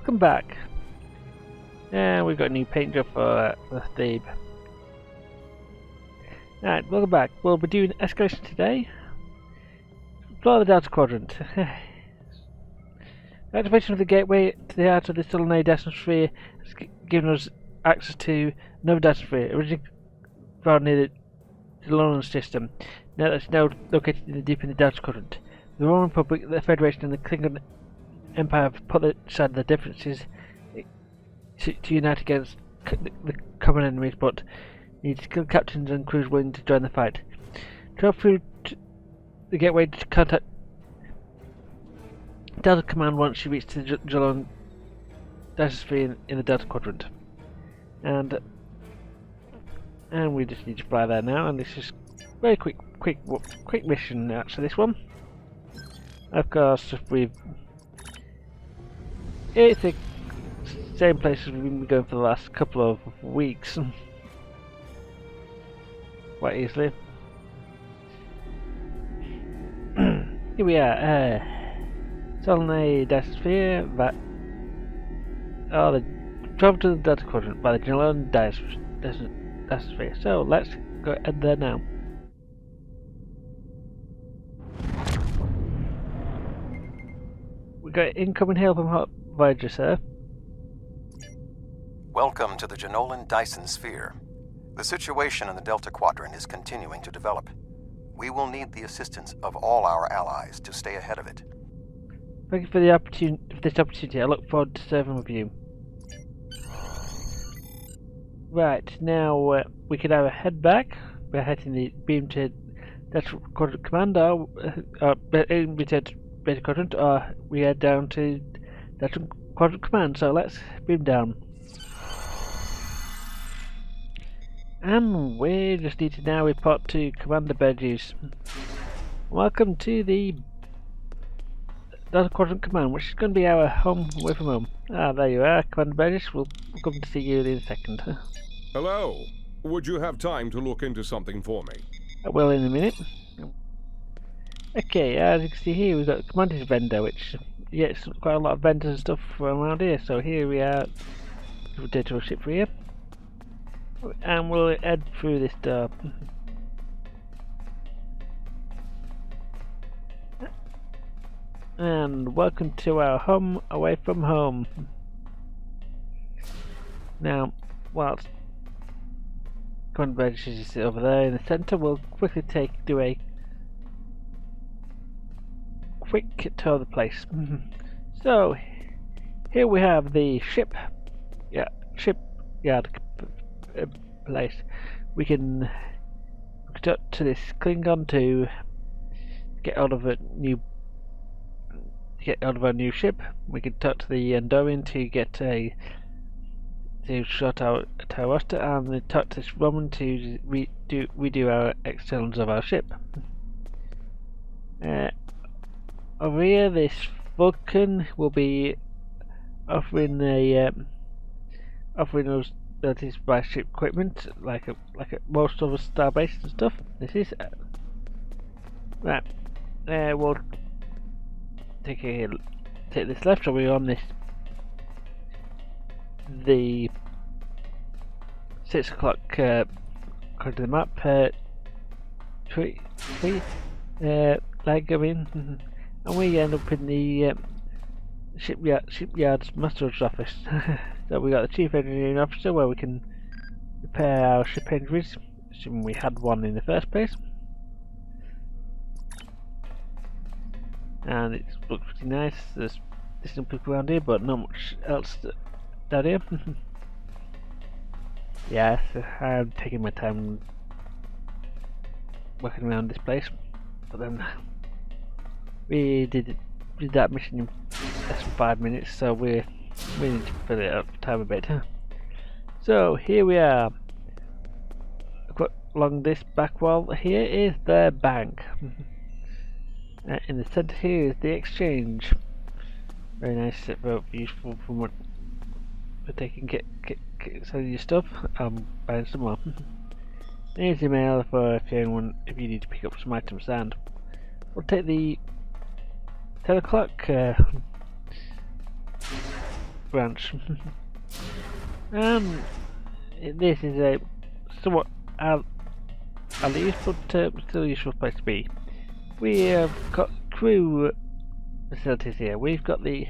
welcome back. And we've got a new paint job for Steve. Alright, welcome back. We'll be doing Escalation today. Explore the Delta Quadrant. Activation of the gateway to the heart of the Solanae Dyson Sphere has given us access to another Dyson Sphere, originally found near the London system. Now that's now located deep in the Delta Quadrant. The Roman Republic, the Federation, and the Klingon Empire have put aside their differences to unite against the common enemies, but need skilled captains and crews willing to join the fight. Travel through the gateway to contact Delta Command once you reach the Jalon Dyson Sphere in the Delta Quadrant. And we just need to fly there now, and this is very quick mission actually, this one. Of course, it's the same place as we've been going for the last couple of weeks. Quite easily. Here we are, Solanae Dyson Sphere, the travel to the Delta Quadrant by the Jalon Dyson Sphere. So let's go head there now. We got incoming hail from Voyager, sir. Welcome to the Janolan Dyson Sphere. The situation in the Delta Quadrant is continuing to develop. We will need the assistance of all our allies to stay ahead of it. Thank you for the opportunity. I look forward to serving with you. Right, now we can either head back by heading the beam to Delta Quadrant Command, or Beta Quadrant, or we head down to Delta Quadrant Command. So let's beam down. And we just need to now report to Commander Burgess. Welcome to the Delta Quadrant Command, which is going to be our home away from home. Ah, there you are, Commander Burgess. We'll come to see you in a second. Hello. Would you have time to look into something for me? Well, in a minute. Okay, as you can see here, we've got Commander's vendor, which, yeah, it's quite a lot of vendors and stuff around here. So here we are, we'll take to a ship here. And we'll head through this door. And welcome to our home away from home. Now, whilst Commander Burgess is over there in the centre, we'll quickly do a quick tour of the place. So, here we have the shipyard place. We can talk to this Klingon to get out of our new ship. We can talk to the Andorian to sort out our roster, and then talk to this Roman to redo our externals of our ship. Over here, this Vulcan will be offering us by ship equipment, like most of the starbase and stuff. This is right. We'll take this left, so we're on the 6 o'clock according to the map. Like and we end up in the shipyard's master's office. So we got the chief engineering officer, where we can repair our ship engines, assuming we had one in the first place. And it looks pretty nice. There's some people around here, but not much else down here. Yes, I'm taking my time working around this place, but then we did that mission in less than 5 minutes, so we need to fill it up time a bit. So here we are. Along this back wall here is the bank. In the centre here is the exchange. Very nice, very useful for taking selling your stuff. Buying some more. Here's the mail for if you need to pick up some items, and we'll take the 10 o'clock branch. This is a somewhat at least, but still a useful place to be. We have got crew facilities here. We've got the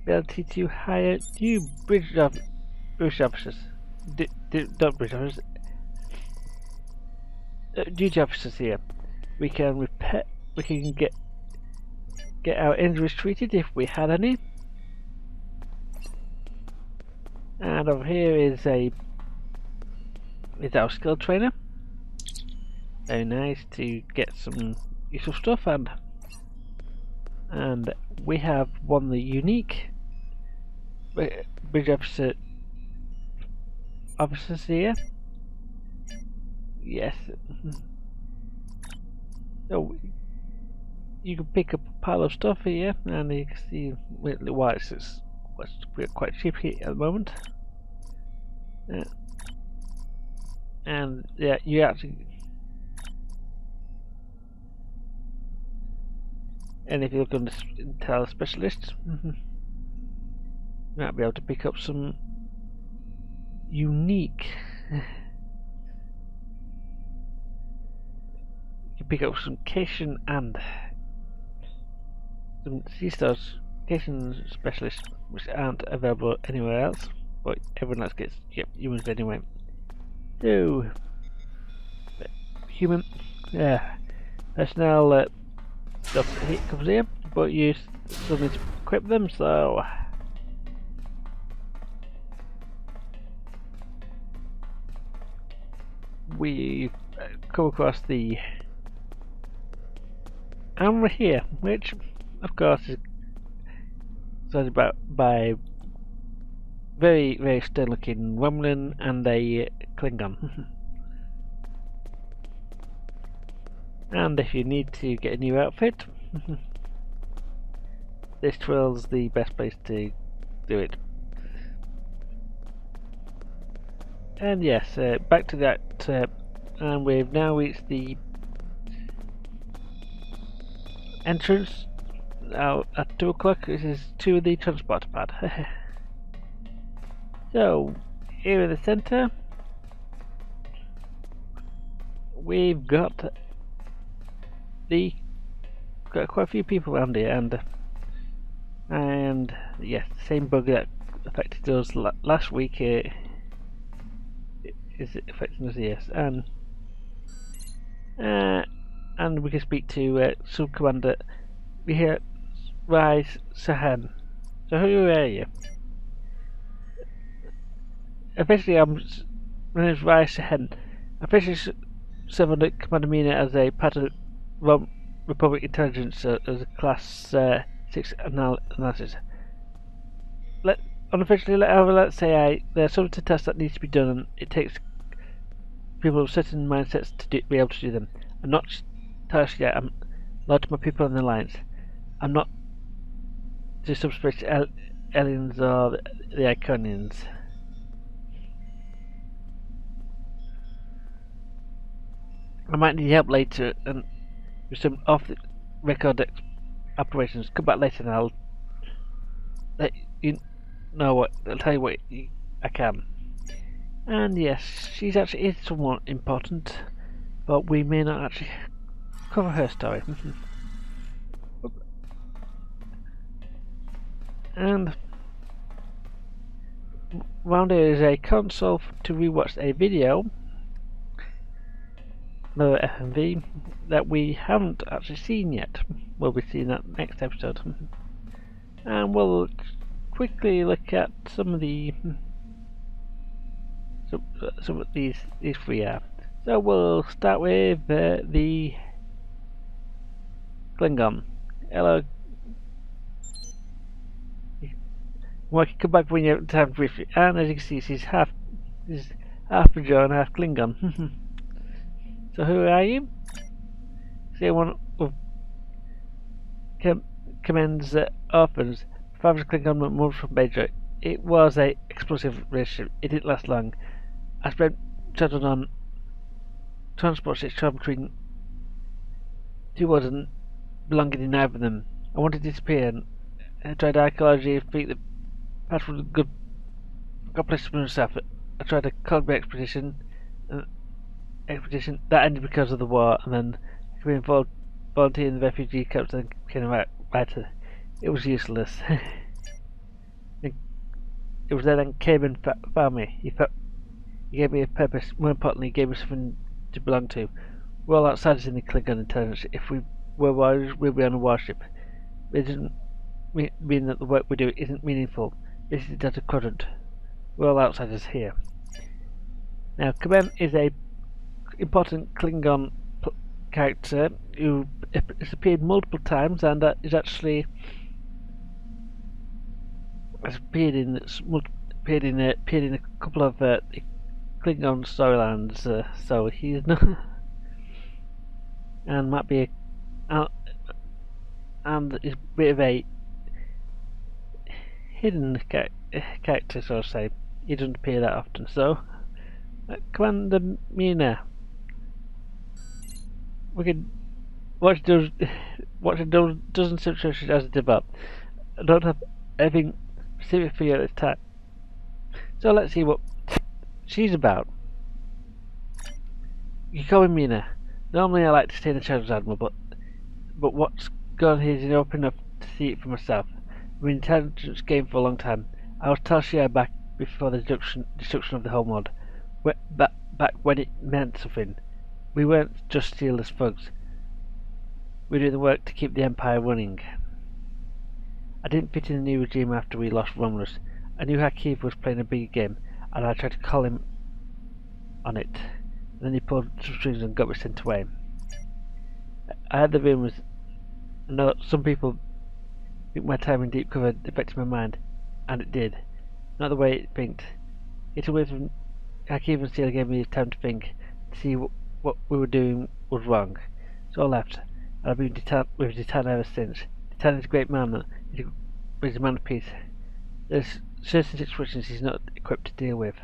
ability to hire new bridge officers. Not bridge officers. Duty officers here. We can repair. We can get our injuries treated if we had any. And over here is our skill trainer. Very nice to get some useful stuff, and we have won the unique bridge officers here. Yes. So you can pick up a pile of stuff here, and you can see why it's quite cheap here at the moment. And yeah, you actually. And if you look on the Intel specialist, you might be able to pick up some unique. You pick up some Cation and some C-stars Cation specialists, which aren't available anywhere else, but everyone else gets humans anyway. So, human, personnel. Stuff comes here, but you still need to equip them, so we come across the armor here, which of course is surrounded by very, very stern looking Romulan and a Klingon. And if you need to get a new outfit, this Twill's the best place to do it. And yes, back to that, and we've now reached the entrance now at 2 o'clock. This is to the transport pad. So, here in the centre, we've got quite a few people around here, and yes, the same bug that affected us last week is affecting us, yes, and we can speak to Sub Commander. We hear Rise Sahan. So who are you? Officially, my name is Rise Sahan. Officially serve under Commander Mina as a part of Republic Intelligence as a Class 6 analysis. Unofficially, let's say there are some tests that need to be done, and it takes people with certain mindsets to be able to do them. I'm not touched yet. I'm allowed to my people in the alliance. I'm not to subspace aliens or the Iconians. I might need help later, and with some off-the-record operations. Come back later, and I'll let you know what. I'll tell you what I can. And yes, she's actually is somewhat important, but we may not actually cover her story. And round here is a console to rewatch a video, another FMV that we haven't actually seen yet. We'll be seeing that next episode, and we'll quickly look at some of the some of these three are. So we'll start with the Klingon. Hello. Well, I can come back when you have time briefly. And as you can see, she's half Bajor and half Klingon. So who are you? See, one of commends orphans. Father's Klingon, but mother from Bajor. It was a explosive relationship. It didn't last long. I spent children on transport ships traveling between two worlds and belonging in neither of them. I wanted to disappear, and I tried archaeology to Perhaps with a good place for myself. I tried a Colby expedition that ended because of the war, and then I became volunteer in the refugee camps and became a writer. It was useless. It was then came and found me. He gave me a purpose. More importantly, he gave me something to belong to. We're all outsiders in the Klingon intelligence. If we were warriors, we'd be on a warship. It doesn't mean that the work we do isn't meaningful. This is the Delta Quadrant. We're all outsiders here. Now, Command is a important Klingon character who has appeared multiple times and has actually appeared in a couple of Klingon storylines. So he's not, and might be and is a bit of a hidden character, so to say. He doesn't appear that often. So, Commander Mina, we can watch a dozen situations as they develop. I don't have anything specific for you at this time, so let's see what she's about. You call me Mina. Normally I like to stay in the shadows, Admiral, but what's going on here is open enough to see it for myself. I've been in the intelligence game for a long time. I was Tal Shiar back before the destruction of the whole mod. Back when it meant something. We weren't just sealess thugs. We were doing the work to keep the Empire running. I didn't fit in the new regime after we lost Romulus. I knew Hakiv was playing a big game, and I tried to call him on it. And then he pulled some strings and got me sent away. I had the rumours. I know some people think my time in deep cover affected my mind, and it did. Not the way it thinked. Getting away from Hakiv and Seal gave me time to think, to see what we were doing was wrong. So I left, and I've been with Titan ever since. Titan is a great man, he's a man of peace. There's certain situations he's not equipped to deal with.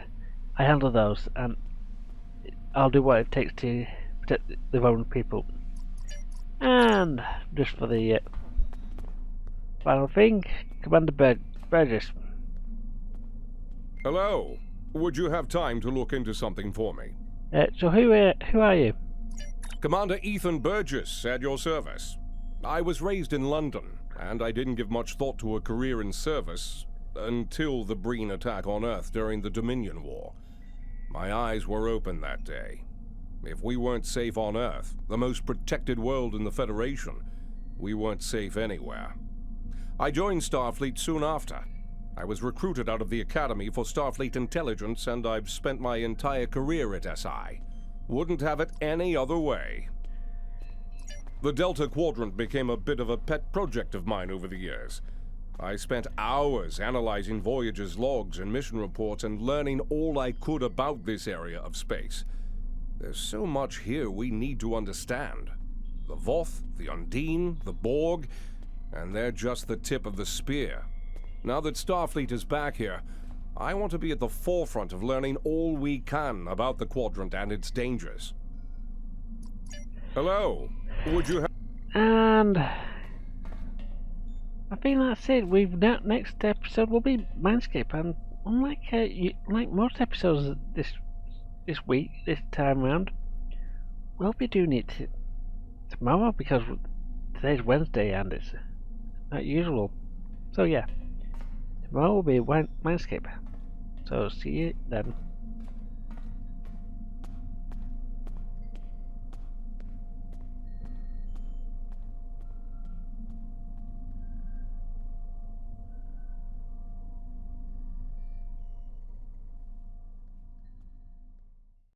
I handle those, and I'll do what it takes to protect the vulnerable people. And just for the final thing, Commander Burgess. Hello. Would you have time to look into something for me? So who are you? Commander Ethan Burgess, at your service. I was raised in London, and I didn't give much thought to a career in service until the Breen attack on Earth during the Dominion War. My eyes were open that day. If we weren't safe on Earth, the most protected world in the Federation, we weren't safe anywhere. I joined Starfleet soon after. I was recruited out of the Academy for Starfleet Intelligence, and I've spent my entire career at SI. Wouldn't have it any other way. The Delta Quadrant became a bit of a pet project of mine over the years. I spent hours analyzing Voyager's logs and mission reports and learning all I could about this area of space. There's so much here we need to understand. The Voth, the Undine, the Borg, and they're just the tip of the spear. Now that Starfleet is back here, I want to be at the forefront of learning all we can about the Quadrant and its dangers. Hello, would you have... And I think that's it. Next episode will be Mindscape, and unlike most episodes this time round, we'll be doing it tomorrow because today's Wednesday and it's not usual. So yeah, tomorrow will be Mindscape. So see you then.